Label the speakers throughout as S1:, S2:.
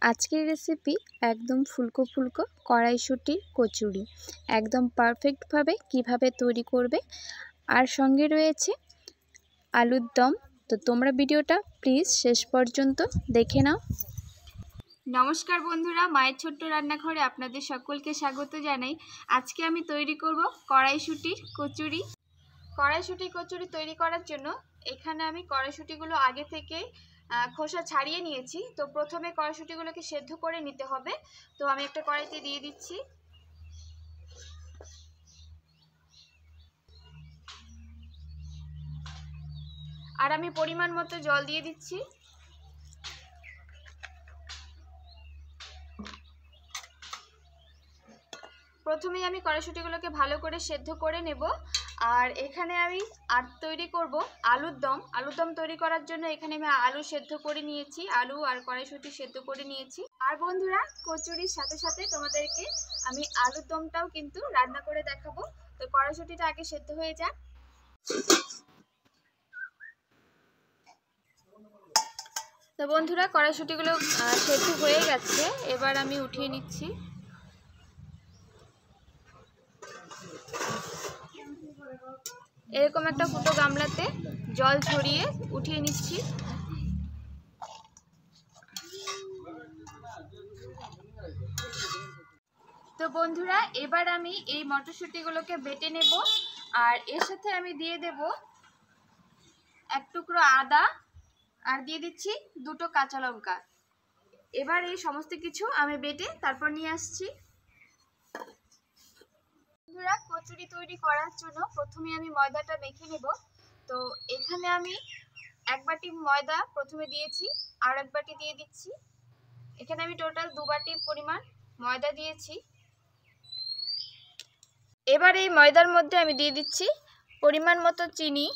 S1: আজকের রেসিপি একদম ফুলকো ফুলকো কড়াইশুঁটির কচুরি। একদম পারফেক্টভাবে কিভাবে তৈরি করবে, আর সঙ্গে রয়েছে আলুর দম। তো তোমরা ভিডিওটা প্লিজ শেষ পর্যন্ত দেখে নাও। নমস্কার বন্ধুরা, মায়ের ছোট্ট রান্নাঘরে আপনাদের সকলকে স্বাগত জানাই। আজকে আমি তৈরি করব কড়াইশুঁটির কচুরি। কড়াইশুঁটির কচুরি তৈরি করার জন্য এখানে আমি কড়াইশুঁটিগুলো আগে থেকে খোসা ছাড়িয়ে নিয়েছি। তো প্রথমে কড়াইশুঁটিগুলোকে সেদ্ধ করে নিতে হবে। তো আমি একটা কড়াইতে দিয়ে দিচ্ছি। আর আমি পরিমাণ মতো জল দিয়ে দিচ্ছি। প্রথমেই আমি কড়াইশুঁটিগুলোকে ভালো করে সেদ্ধ করে নেব। আর এখানে আমি তৈরি করব আলুর দম। আলুর দম তৈরি করার জন্য এখানে আমি আলু সেদ্ধ করে নিয়েছি, আলু আর কড়াইশুঁটি সেদ্ধ করে নিয়েছি। আর বন্ধুরা, কচুরির সাথে সাথে তোমাদেরকে আমি আলুর দমটাও কিন্তু রান্না করে দেখাবো। তো কড়াইশুঁটিটা আগে সেদ্ধ হয়ে যাক। তো বন্ধুরা, কড়াইশুঁটিগুলো সেদ্ধ হয়ে গেছে, এবার আমি উঠিয়ে নিচ্ছি। এরকম একটা ফুটো গামলাতে জল ঝরিয়ে উঠিয়ে নিচ্ছি। তো বন্ধুরা, এবার আমি এই মটরশুঁটিগুলোকে বেটে নেব। আর এর সাথে আমি দিয়ে দেব এক টুকরো আদা, আর দিয়ে দিচ্ছি দুটো কাঁচা লঙ্কা। এবার এই সমস্ত কিছু আমি বেটে তারপর নিয়ে আসছি। বন্ধুরা, কচুরি তৈরি করার জন্য প্রথমে আমি ময়দাটা মেখে নেব। তো এখানে আমি এক বাটি ময়দা প্রথমে দিয়েছি, আর এক বাটি দিয়ে দিচ্ছি। এখানে আমি টোটাল 2 বাটি পরিমাণ ময়দা দিয়েছি। এবার এই ময়দার মধ্যে আমি দিয়ে দিচ্ছি পরিমাণ মতো চিনি,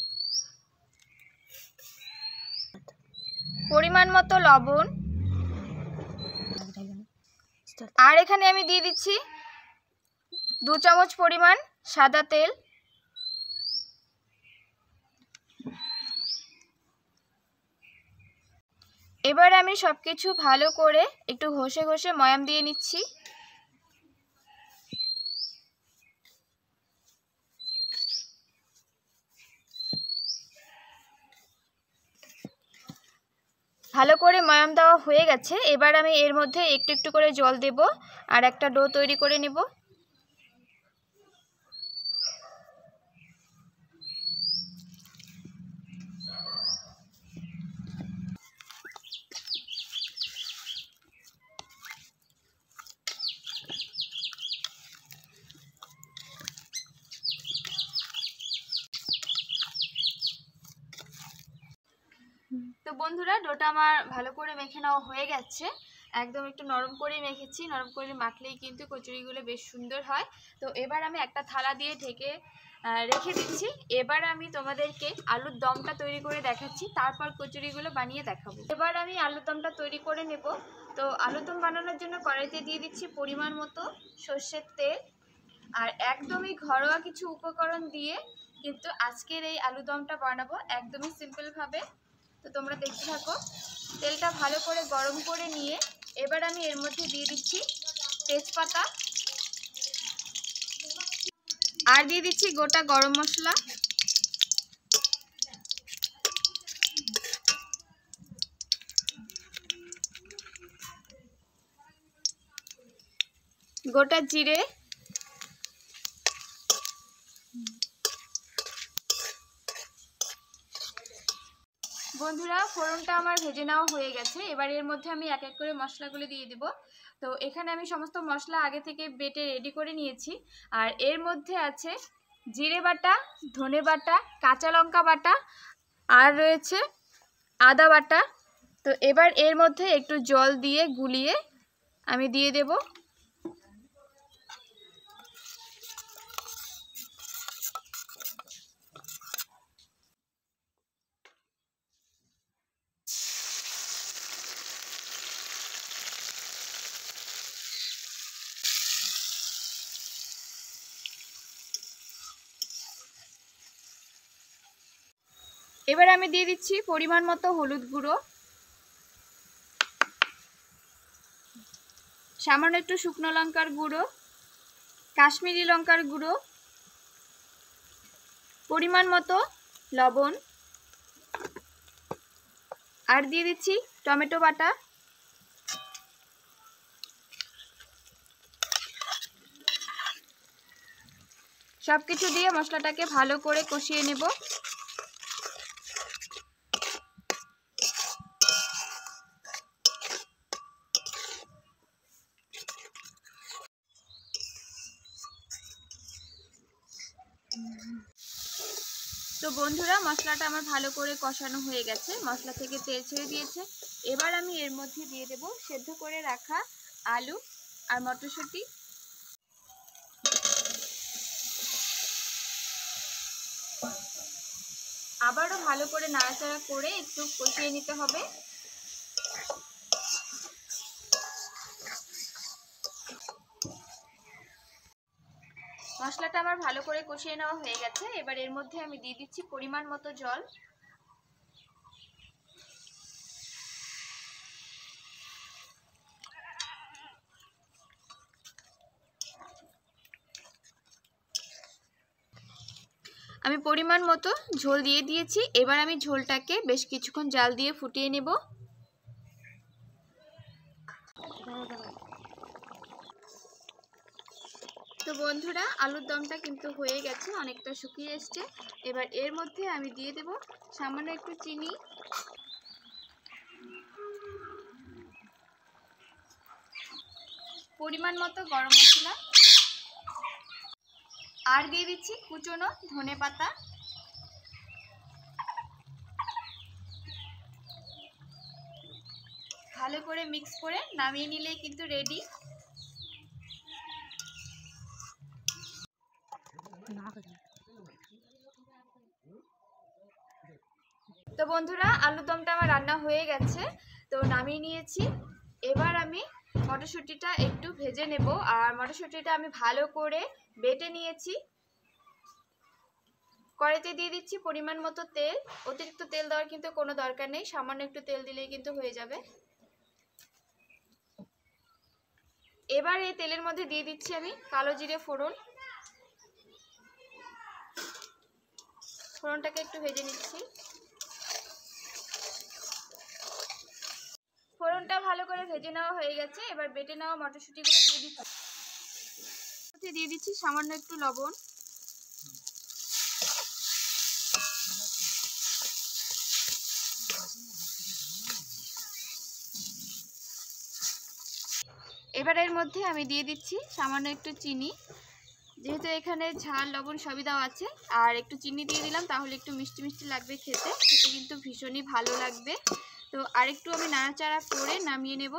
S1: পরিমাণ মতো লবণ, আর এখানে আমি দিয়ে দিচ্ছি 2 চামচ পরিমাণ সাদা তেল। এবার আমি সবকিছু ভালো করে একটু ঘষে ঘষে ময়াম দিয়ে নিচ্ছি। ভালো করে ময়াম দেওয়া হয়ে গেছে। এবার আমি এর মধ্যে একটু একটু করে জল দেব, আর একটা ডো তৈরি করে নেব। তো বন্ধুরা, ডোটা আমার ভালো করে মেখে নেওয়া হয়ে গেছে। একদম একটু নরম করে মেখেছি, নরম করে মাখলেই কিন্তু কচুরিগুলো বেশ সুন্দর হয়। তো এবার আমি একটা থালা দিয়ে ঢেকে রেখে দিচ্ছি। এবার আমি তোমাদেরকে আলুর দমটা তৈরি করে দেখাচ্ছি, তারপর কচুরিগুলো বানিয়ে দেখাবো। এবার আমি আলুর দমটা তৈরি করে নেব। তো আলুর দম বানানোর জন্য কড়াইতে দিয়ে দিচ্ছি পরিমাণ মতো সর্ষের তেল। আর একদমই ঘরোয়া কিছু উপকরণ দিয়ে কিন্তু আজকের এই আলুর দমটা বানাবো, একদমই সিম্পলভাবে। তো তোমরা দেখতে থাকো। তেলটা ভালো করে গরম করে নিয়ে এবার আমি এর মধ্যে দিয়ে দিচ্ছি তেজপাতা, আর দিয়ে দিচ্ছি গোটা গরম মশলা, গোটা জিরে, বন্ধুরা ফোড়নটা আমার ভেজে নেওয়া হয়ে গেছে। এবার এর মধ্যে আমি এক এক করে মশলাগুলো দিয়ে দেব। তো এখানে আমি সমস্ত মশলা আগে থেকে বেটে রেডি করে নিয়েছি। আর এর মধ্যে আছে জিরে বাটা, ধনে বাটা, কাঁচা লঙ্কা বাটা, আর রয়েছে আদা বাটা। তো এবার এর মধ্যে একটু জল দিয়ে গুলিয়ে আমি দিয়ে দেব। এবার আমি দিয়ে দিচ্ছি পরিমাণ মতো হলুদ গুঁড়ো, সামান্য একটু শুকনো লঙ্কার গুঁড়ো, কাশ্মীরি লঙ্কার গুঁড়ো, পরিমাণ মতো লবণ, আর দিয়ে দিচ্ছি টমেটো বাটা। সবকিছু দিয়ে মশলাটাকে ভালো করে কষিয়ে নেব। তো বন্ধুরা, মশলাটা আমার ভালো করে কষানো হয়ে গেছে, মশলা থেকে তেল ছেড়ে দিয়েছে। এবার আমি এর মধ্যে দিয়ে দেব সেদ্ধ করে রাখা আলু আর মটরশুঁটি। আবারও ভালো করে নাড়াচাড়া করে একটু কষিয়ে নিতে হবে। মশলাটা আমার ভালো করে কষিয়ে নেওয়া হয়ে গেছে। এবার এর মধ্যে আমি দিয়ে দিচ্ছি পরিমাণ মতো জল। আমি পরিমাণ মতো ঝোল দিয়ে দিয়েছি। এবার আমি ঝোলটাকে বেশ কিছুক্ষণ জাল দিয়ে ফুটিয়ে নেব। তো বন্ধুরা, আলুর দমটা কিন্তু হয়ে গেছে, অনেকটা শুকিয়ে এসছে। এবার এর মধ্যে আমি দিয়ে দেব সামান্য একটু চিনি, পরিমাণ মতো গরম মশলা, আর দিয়ে দিচ্ছি কুচনো ধনেপাতা। ভালো করে মিক্স করে নামিয়ে নিলেই কিন্তু রেডি। তো বন্ধুরা, আলুর দমটা আমার রান্না হয়ে গেছে, তো নামিয়ে নিয়েছি। এবার আমি মটরশুঁটিটা একটু ভেজে নেব। আর মটরশুঁটিটা আমি ভালো করে বেটে নিয়েছি। কড়াইতে দিয়ে দিচ্ছি পরিমাণ মতো তেল। অতিরিক্ত তেল দেওয়ার কিন্তু কোনো দরকার নেই, সামান্য একটু তেল দিলেই কিন্তু হয়ে যাবে। এবার এই তেলের মধ্যে দিয়ে দিচ্ছি আমি কালো জিরে ফোড়ন। ফোড়নটাকে একটু ভেজে নিচ্ছি। ফোড়নটা ভালো করে ভেজে নেওয়া হয়ে গেছে। এবার বেটে নেওয়া মটরশুঁটিগুলো দিয়ে দিচ্ছি সামান্য একটু লবণ। এবার এর মধ্যে আমি দিয়ে দিচ্ছি সামান্য একটু চিনি। যেহেতু এখানে ঝাল লবণ সবই দেওয়া আছে, আর একটু চিনি দিয়ে দিলাম, তাহলে একটু মিষ্টি মিষ্টি লাগবে খেতে, খেতে কিন্তু ভীষণই ভালো লাগবে। তো আরেকটু আমি নাড়াচাড়া করে নামিয়ে নেব।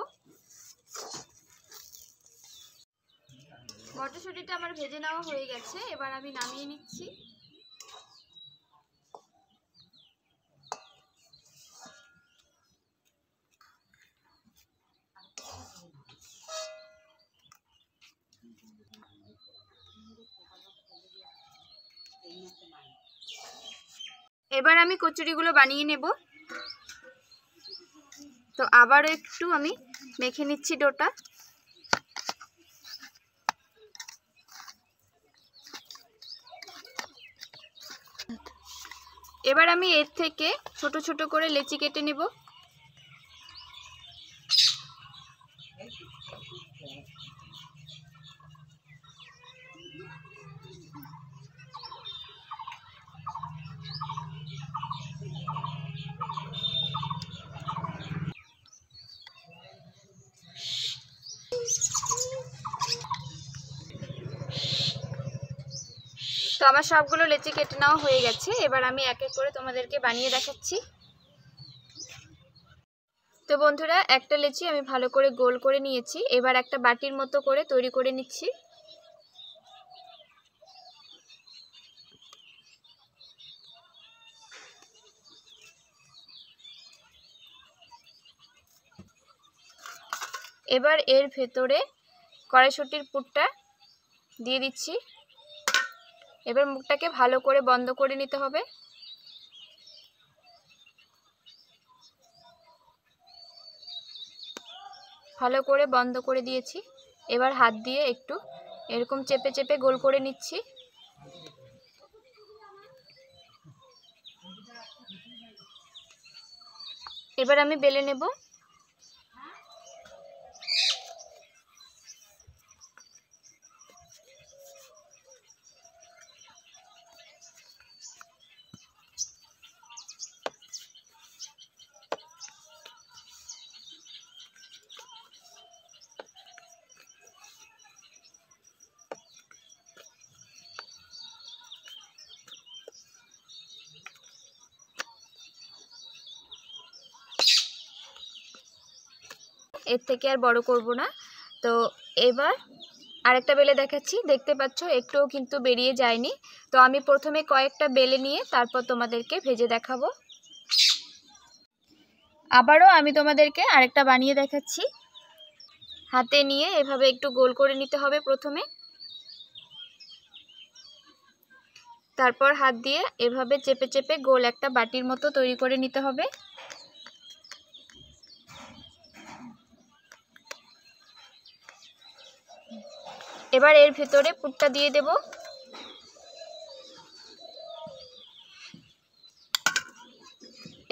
S1: মটরশুঁটিটা আমার ভেজে নেওয়া হয়ে গেছে, এবার আমি নামিয়ে নিচ্ছি। এবার আমি কচুরিগুলো বানিয়ে নেব। তো আবারও একটু আমি মেখে নিচ্ছি ডোটা। এবার আমি এর থেকে ছোট ছোট করে লেচি কেটে নেব। তো আমার সবগুলো লেচি কেটে নেওয়া হয়ে গেছে। এবার আমি এক এক করে তোমাদেরকে বানিয়ে দেখাচ্ছি। তো বন্ধুরা, একটা লেচি আমি ভালো করে গোল করে নিয়েছি। এবার একটা বাটির মতো করে তৈরি করে নিচ্ছি। এবার এর ভেতরে কড়াইশুঁটির পুরটা দিয়ে দিচ্ছি। এবার মুখটাকে ভালো করে বন্ধ করে নিতে হবে। ভালো করে বন্ধ করে দিয়েছি। এবার হাত দিয়ে একটু এরকম চেপে চেপে গোল করে নিচ্ছি। এবার আমি বেলে নেব। এর থেকে আর বড় করব না। তো এবার আরেকটা বেলে দেখাচ্ছি। দেখতে পাচ্ছ একটুও কিন্তু বেরিয়ে যায়নি। তো আমি প্রথমে কয়েকটা বেলে নিয়ে তারপর তোমাদেরকে ভেজে দেখাবো। আবারও আমি তোমাদেরকে আরেকটা বানিয়ে দেখাচ্ছি। হাতে নিয়ে এভাবে একটু গোল করে নিতে হবে প্রথমে, তারপর হাত দিয়ে এভাবে চেপে চেপে গোল একটা বাটির মতো তৈরি করে নিতে হবে। এবার এর ভেতরে পুরটা দিয়ে দেব।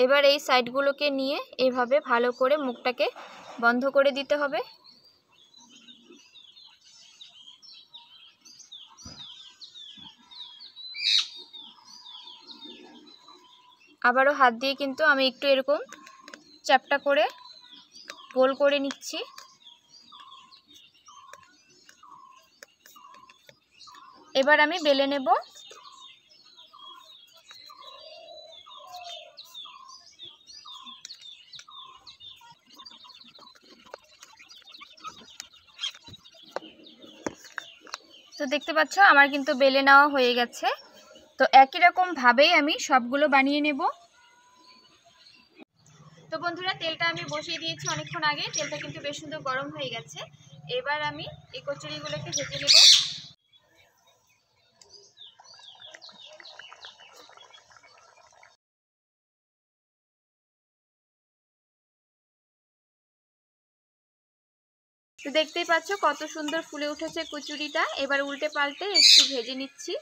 S1: এবার এই সাইডগুলোকে নিয়ে এভাবে ভালো করে মুখটাকে বন্ধ করে দিতে হবে। আবারও হাত দিয়ে কিন্তু আমি একটু এরকম চ্যাপটা করে গোল করে নিচ্ছি। এবার আমি বেলে নেব। তো দেখতে পাচ্ছ আমার কিন্তু বেলে নেওয়া হয়ে গেছে। তো একই রকম ভাবেই আমি সবগুলো বানিয়ে নেব। তো বন্ধুরা, তেলটা আমি বসিয়ে দিয়েছি অনেকক্ষণ আগে। তেলটা কিন্তু বেশ সুন্দর গরম হয়ে গেছে। এবার আমি এই কচুরিগুলোকে ভেজে নেব। তো দেখতেই পাচ্ছ কত সুন্দর ফুলে উঠেছে কচুরিটা। এবার উল্টে পাল্টে একটু ভেজে নিচ্ছি।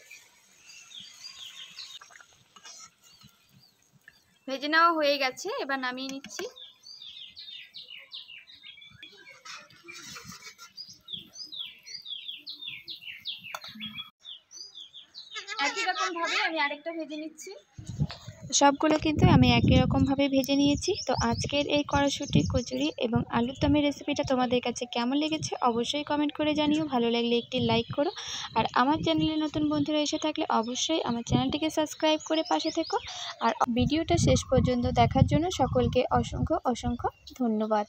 S1: ভেজে নেওয়া হয়ে গেছে, এবার নামিয়ে নিচ্ছি। একই রকম ভাবে আমি আরেকটা ভেজে নিচ্ছি। সবগুলো কিন্তু আমি একই রকমভাবে ভেজে নিয়েছি। তো আজকের এই কড়াইশুঁটি কচুরি এবং আলুর দমের রেসিপিটা তোমাদের কাছে কেমন লেগেছে অবশ্যই কমেন্ট করে জানিও। ভালো লাগলে একটি লাইক করো। আর আমার চ্যানেলে নতুন বন্ধুরা এসে থাকলে অবশ্যই আমার চ্যানেলটিকে সাবস্ক্রাইব করে পাশে থেকো। আর ভিডিওটা শেষ পর্যন্ত দেখার জন্য সকলকে অসংখ্য অসংখ্য ধন্যবাদ।